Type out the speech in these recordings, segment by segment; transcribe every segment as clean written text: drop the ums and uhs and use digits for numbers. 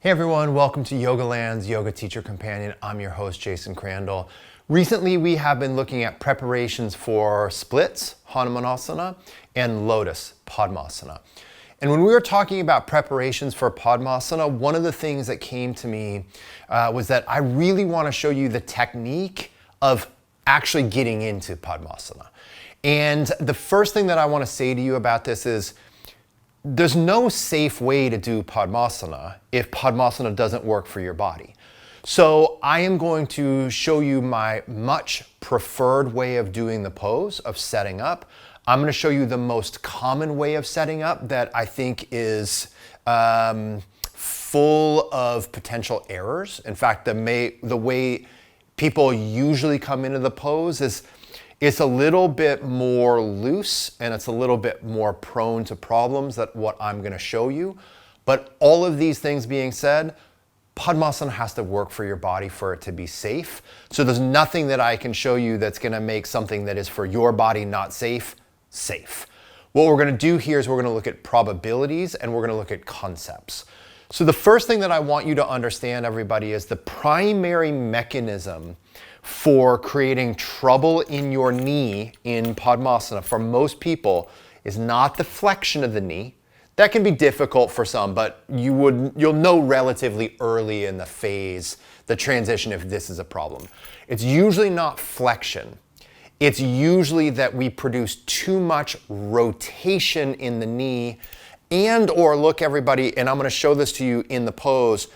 Hey everyone, welcome to Yoga Land's Yoga Teacher Companion. I'm your host, Jason Crandell. Recently, we have been looking at preparations for splits, Hanumanasana, and Lotus, Padmasana. And when we were talking about preparations for Padmasana, one of the things that came to me was that I really want to show you the technique of actually getting into Padmasana. And the first thing that I want to say to you about this is, there's no safe way to do Padmasana if Padmasana doesn't work for your body. So I am going to show you my much preferred way of doing the pose, of setting up. I'm going to show you the most common way of setting up that I think is full of potential errors. In fact, the way people usually come into the pose is it's a little bit more loose and it's a little bit more prone to problems than what I'm going to show you. But all of these things being said, Padmasana has to work for your body for it to be safe. So there's nothing that I can show you that's going to make something that is for your body not safe, safe. What we're going to do here is we're going to look at probabilities and we're going to look at concepts. So the first thing that I want you to understand, everybody, is the primary mechanism for creating trouble in your knee in Padmasana for most people is not the flexion of the knee. That can be difficult for some, but you'll know relatively early in the phase, the transition, if this is a problem. It's usually not flexion. It's usually that we produce too much rotation in the knee, and or look, everybody, and I'm going to show this to you in the pose,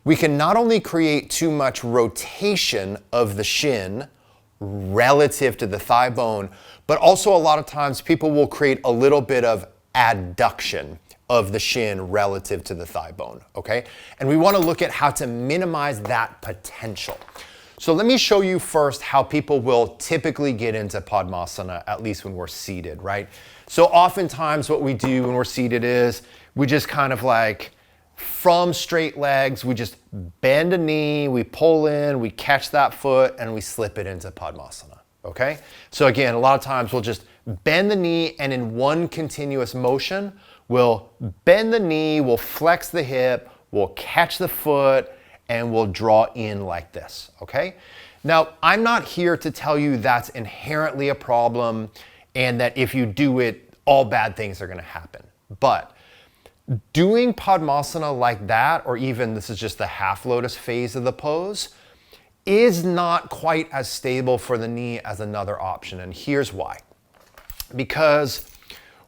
we can not only create too much rotation of the shin relative to the thigh bone, but also a lot of times people will create a little bit of adduction of the shin relative to the thigh bone, okay? And we want to look at how to minimize that potential. So let me show you first how people will typically get into Padmasana, at least when we're seated, right? So oftentimes what we do when we're seated is we just kind of like, from straight legs, we just bend a knee, we pull in, we catch that foot, and we slip it into Padmasana, okay? So again, a lot of times we'll just bend the knee, and in one continuous motion, we'll bend the knee, we'll flex the hip, we'll catch the foot, and we'll draw in like this, okay? Now, I'm not here to tell you that's inherently a problem and that if you do it, all bad things are gonna happen. But doing Padmasana like that, or even this is just the Half Lotus phase of the pose, is not quite as stable for the knee as another option. And here's why. Because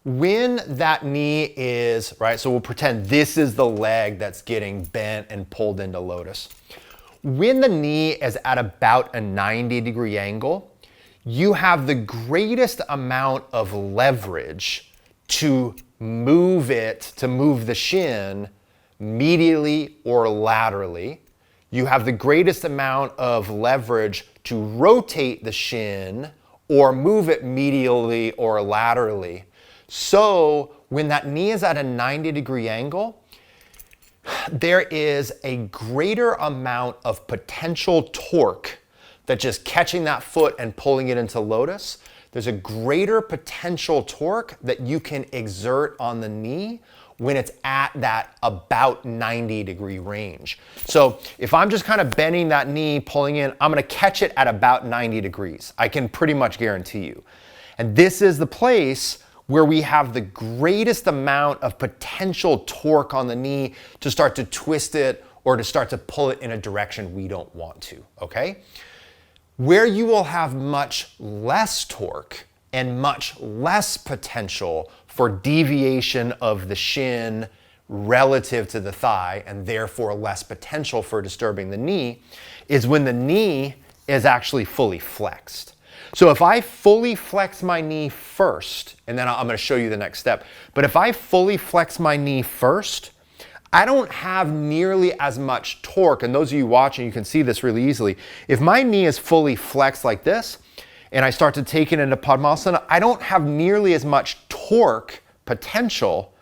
when that knee is, right, so we'll pretend this is the leg that's getting bent and pulled into Lotus. When the knee is at about a 90-degree angle, you have the greatest amount of leverage to move the shin medially or laterally. You have the greatest amount of leverage to rotate the shin or move it medially or laterally. So when that knee is at a 90-degree angle, there is a greater amount of potential torque that just catching that foot and pulling it into Lotus. There's a greater potential torque that you can exert on the knee when it's at that about 90-degree range. So if I'm just kind of bending that knee, pulling in, I'm gonna catch it at about 90 degrees. I can pretty much guarantee you. And this is the place where we have the greatest amount of potential torque on the knee to start to twist it or to start to pull it in a direction we don't want to, okay? Where you will have much less torque and much less potential for deviation of the shin relative to the thigh, and therefore less potential for disturbing the knee, is when the knee is actually fully flexed. So if I fully flex my knee first, and then I'm going to show you the next step, but if I fully flex my knee first, I don't have nearly as much torque. And those of you watching, you can see this really easily. If my knee is fully flexed like this, and I start to take it into Padmasana, I don't have nearly as much torque potential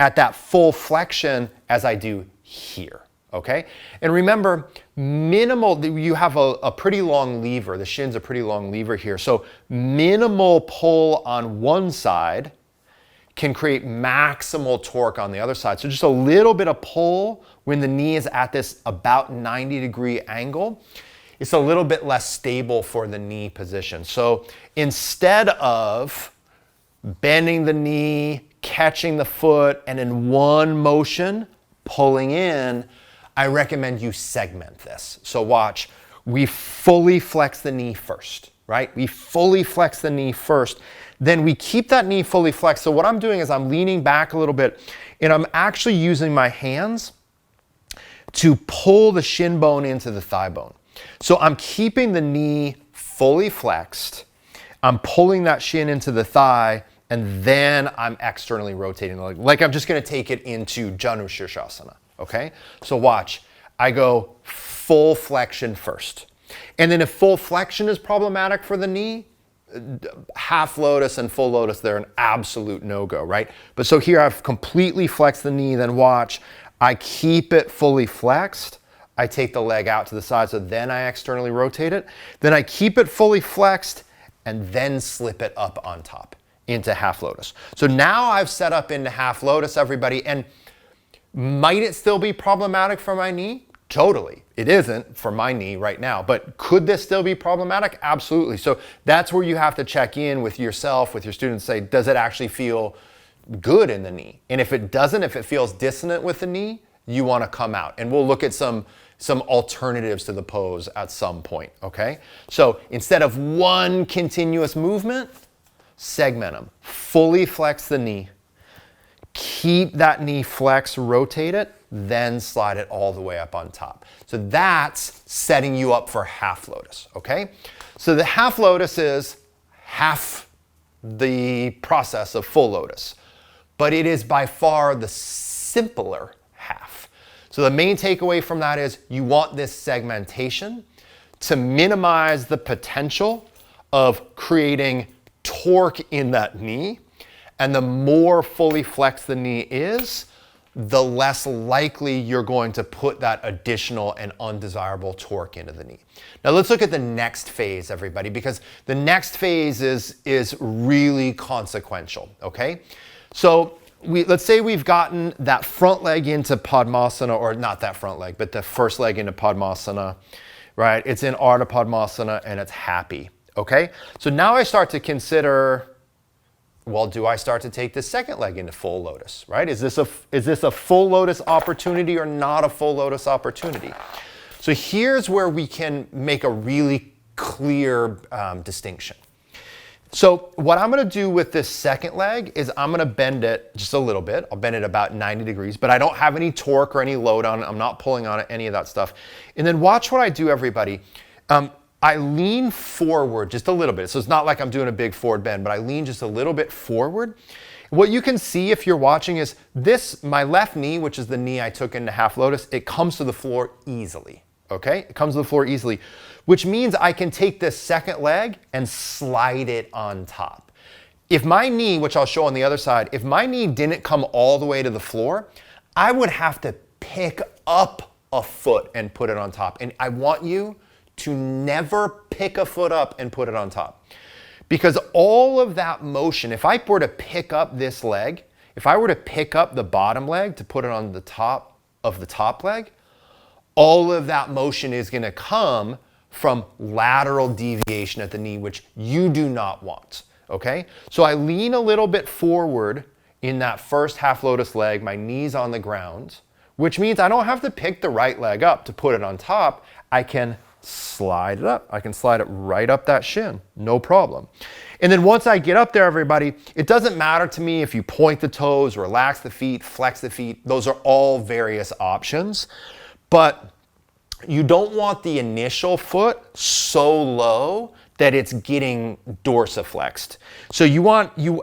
at that full flexion as I do here, okay? And remember, you have a pretty long lever. The shin's a pretty long lever here. So minimal pull on one side can create maximal torque on the other side. So just a little bit of pull when the knee is at this about 90-degree angle. It's a little bit less stable for the knee position. So instead of bending the knee, catching the foot, and in one motion pulling in, I recommend you segment this. So watch, we fully flex the knee first, right? We fully flex the knee first. Then we keep that knee fully flexed. So what I'm doing is I'm leaning back a little bit and I'm actually using my hands to pull the shin bone into the thigh bone. So I'm keeping the knee fully flexed. I'm pulling that shin into the thigh, and then I'm externally rotating the leg. Like I'm just gonna take it into Janu Shirshasana, okay? So watch, I go full flexion first. And then if full flexion is problematic for the knee, half lotus and full lotus, they're an absolute no-go, right? But so here I've completely flexed the knee, then watch, I keep it fully flexed. I take the leg out to the side, so then I externally rotate it. Then I keep it fully flexed and then slip it up on top into half lotus. So now I've set up into half lotus, everybody, and might it still be problematic for my knee? Totally. It isn't for my knee right now, but could this still be problematic? Absolutely. So that's where you have to check in with yourself, with your students, say, does it actually feel good in the knee? And if it doesn't, if it feels dissonant with the knee, you want to come out. And we'll look at some alternatives to the pose at some point, okay? So instead of one continuous movement, segment them. Fully flex the knee. Keep that knee flex, rotate it, then slide it all the way up on top. So that's setting you up for half lotus, okay? So the half lotus is half the process of full lotus, but it is by far the simpler half. So the main takeaway from that is you want this segmentation to minimize the potential of creating torque in that knee. And the more fully flexed the knee is, the less likely you're going to put that additional and undesirable torque into the knee. Now let's look at the next phase, everybody, because the next phase is really consequential, okay? So let's say we've gotten that front leg into Padmasana, or not that front leg, but the first leg into Padmasana, right? It's in Ardha Padmasana and it's happy, okay? So now I start to consider, well, do I start to take the second leg into full lotus, right? Is this a full lotus opportunity or not a full lotus opportunity? So here's where we can make a really clear distinction. So what I'm gonna do with this second leg is I'm gonna bend it just a little bit. I'll bend it about 90 degrees, but I don't have any torque or any load on it. I'm not pulling on it, any of that stuff. And then watch what I do, everybody. I lean forward just a little bit. So it's not like I'm doing a big forward bend, but I lean just a little bit forward. What you can see if you're watching is this, my left knee, which is the knee I took into half lotus, it comes to the floor easily, okay? It comes to the floor easily, which means I can take this second leg and slide it on top. If my knee, which I'll show on the other side, if my knee didn't come all the way to the floor, I would have to pick up a foot and put it on top. And I want you to never pick a foot up and put it on top. Because all of that motion, if I were to pick up this leg, if I were to pick up the bottom leg to put it on the top of the top leg, all of that motion is gonna come from lateral deviation at the knee, which you do not want, okay? So I lean a little bit forward in that first half lotus leg, my knee's on the ground, which means I don't have to pick the right leg up to put it on top. I can slide it up. I can slide it right up that shin, no problem. And then once I get up there, everybody, it doesn't matter to me if you point the toes, relax the feet, flex the feet. Those are all various options. But you don't want the initial foot so low that it's getting dorsiflexed. So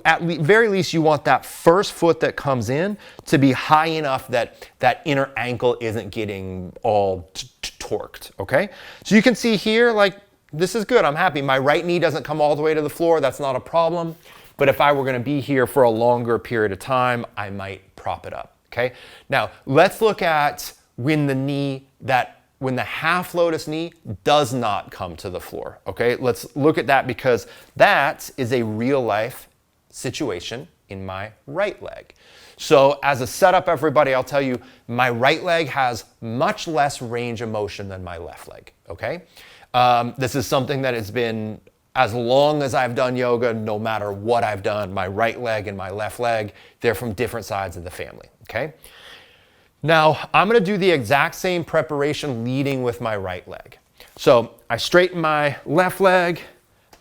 at very least, you want that first foot that comes in to be high enough that that inner ankle isn't getting all torqued, okay? So you can see here, like, this is good, I'm happy. My right knee doesn't come all the way to the floor, that's not a problem. But if I were gonna be here for a longer period of time, I might prop it up, okay? Now, let's look at when the half lotus knee does not come to the floor, okay? Let's look at that because that is a real life situation in my right leg. So as a setup, everybody, I'll tell you, my right leg has much less range of motion than my left leg, okay? This is something that has been, as long as I've done yoga, no matter what I've done, my right leg and my left leg, they're from different sides of the family, okay? Now, I'm gonna do the exact same preparation leading with my right leg. So I straighten my left leg,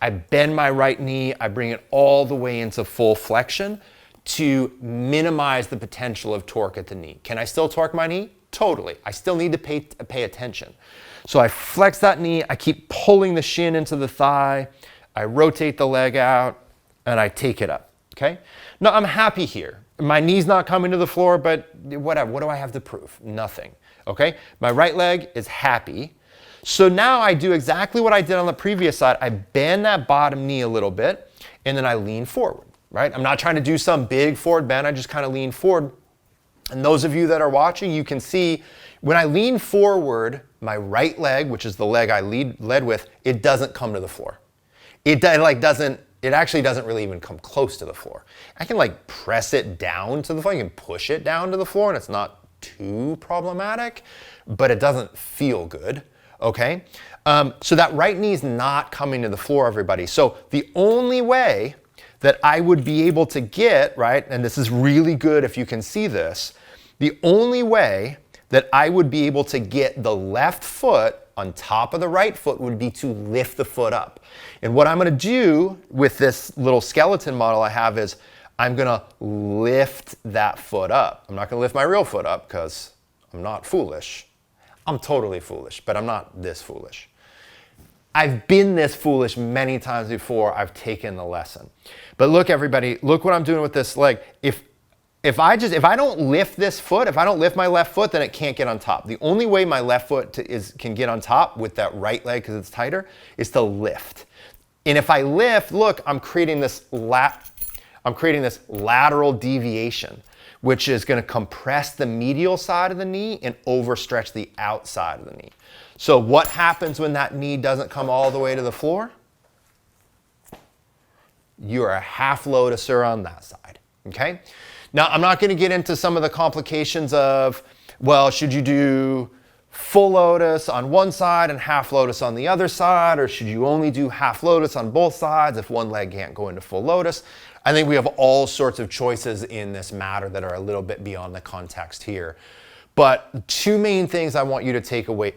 I bend my right knee, I bring it all the way into full flexion to minimize the potential of torque at the knee. Can I still torque my knee? Totally. I still need to pay attention. So I flex that knee, I keep pulling the shin into the thigh, I rotate the leg out, and I take it up, okay? Now I'm happy here. My knee's not coming to the floor, but whatever, what do I have to prove? Nothing, okay? My right leg is happy. So now I do exactly what I did on the previous side. I bend that bottom knee a little bit, and then I lean forward, right? I'm not trying to do some big forward bend, I just kind of lean forward. And those of you that are watching, you can see when I lean forward, my right leg, which is the leg I led with, it doesn't come to the floor. It actually doesn't really even come close to the floor. I can like press it down to the floor, you can push it down to the floor, and it's not too problematic, but it doesn't feel good. Okay, so that right knee is not coming to the floor, everybody. So the only way that I would be able to get, right, and this is really good if you can see this, the only way that I would be able to get the left foot on top of the right foot would be to lift the foot up. And what I'm gonna do with this little skeleton model I have is I'm gonna lift that foot up. I'm not gonna lift my real foot up because I'm not foolish. I'm totally foolish, but I'm not this foolish. I've been this foolish many times before. I've taken the lesson. But look, everybody, look what I'm doing with this leg. If I don't lift this foot, if I don't lift my left foot, then it can't get on top. The only way my left foot can get on top with that right leg, because it's tighter, is to lift. And if I lift, look, I'm creating this lateral deviation, which is going to compress the medial side of the knee and overstretch the outside of the knee. So what happens when that knee doesn't come all the way to the floor? You're a half lotuser on that side, okay? Now, I'm not going to get into some of the complications of, well, should you do full lotus on one side and half lotus on the other side, or should you only do half lotus on both sides if one leg can't go into full lotus? I think we have all sorts of choices in this matter that are a little bit beyond the context here. But three main things I want you to take away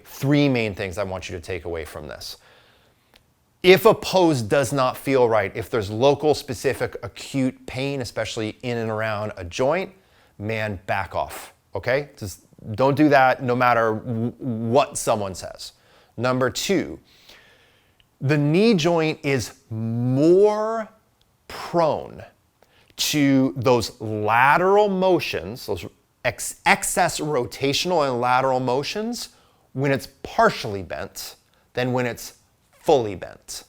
from this. If a pose does not feel right, if there's local specific acute pain, especially in and around a joint, man, back off, okay? Just don't do that no matter what someone says. Number two, the knee joint is more prone to those lateral motions, those excess rotational and lateral motions when it's partially bent than when it's fully bent.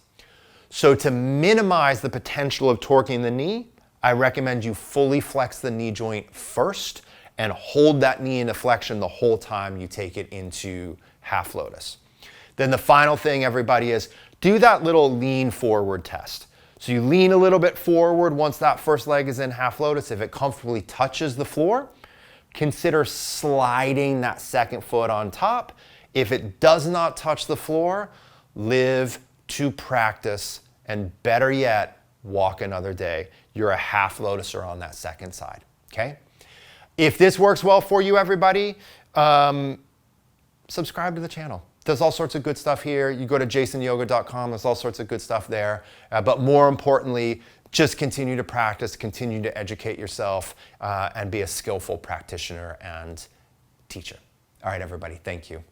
So to minimize the potential of torquing the knee, I recommend you fully flex the knee joint first and hold that knee into flexion the whole time you take it into half lotus. Then the final thing, everybody, is do that little lean forward test. So you lean a little bit forward once that first leg is in half lotus. If it comfortably touches the floor, consider sliding that second foot on top. If it does not touch the floor, live to practice, and better yet, walk another day. You're a half lotuser on that second side, okay? If this works well for you, everybody, subscribe to the channel. There's all sorts of good stuff here. You go to jasonyoga.com, there's all sorts of good stuff there. But more importantly, just continue to practice, continue to educate yourself, and be a skillful practitioner and teacher. All right, everybody, thank you.